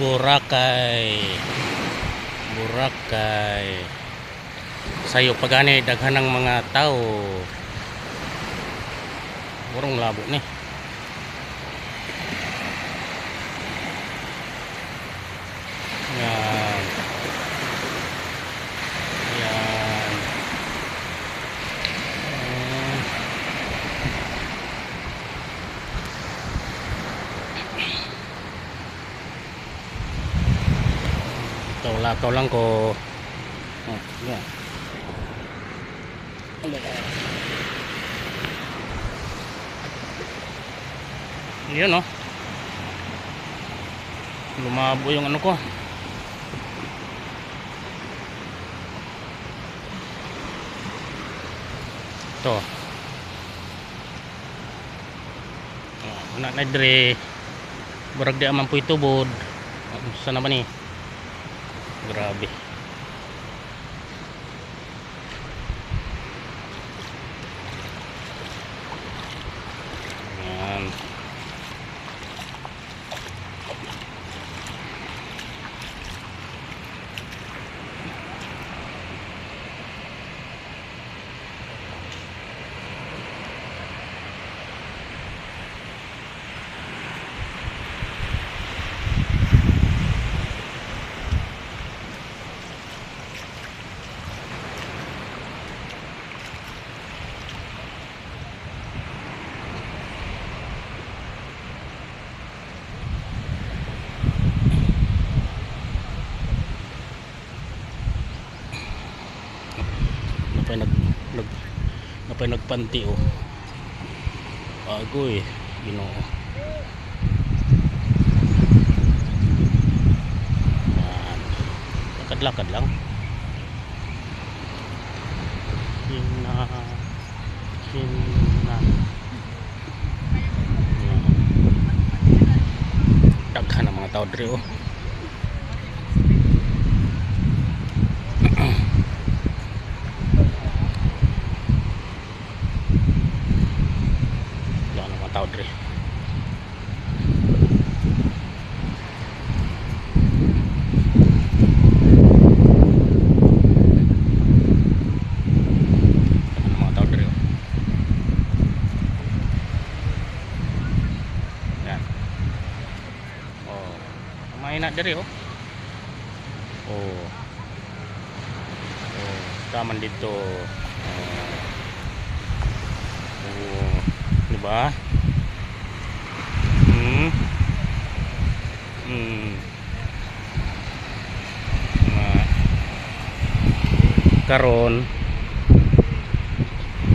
Boracay. Boracay. Sayo pagani daghan ng mga tao. Burong labo ni. Yan. Yan. Lakaw lang ko. Oh, yan. Yun oh. Lumabo yung ano ko. Ito. Wala na dire. Barag di aman po itubod. Sana ba ni? Grabe. Ayan. Napay nagpanti oh. Agoy, Ginoo. Lakad-lakad lang. Hina. Daghan ang mga tao diri oh. Tao dre. Mga tao dre. Yan. Oh, mahina dre oh. Oh. Oh, taman dito. Oh, di ba? Karon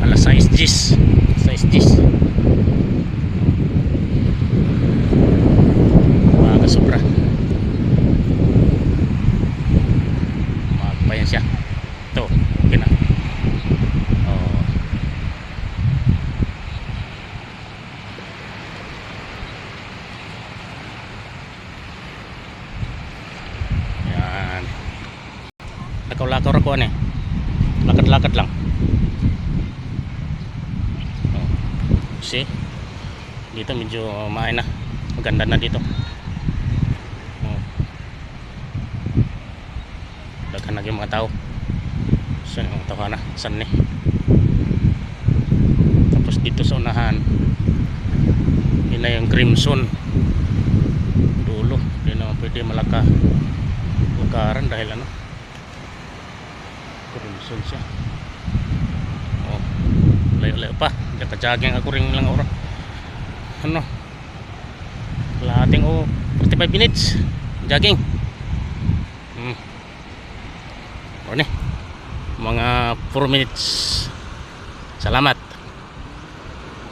alas 6:10 mga sobra magpayan siya ito okay na. Oh. Yan lakaw-lakaw ra ko ani. Lakad-lakad lang. Oh. See? Dito medyo maay na. Maganda na dito. Oh. Daghan na yung mga tao. So, yung tao na. San ni? Tapos dito sa unahan. Yun na yung Crimson. Dulo. Hindi naman pwede malakaran dahil ano. Crimson siya. Oh, layo-layo pa. Naka-jogging ako ring lang oras. Ano? Kalahating 45 minutes jogging. Ano ni? Mga 4 minutes. Salamat.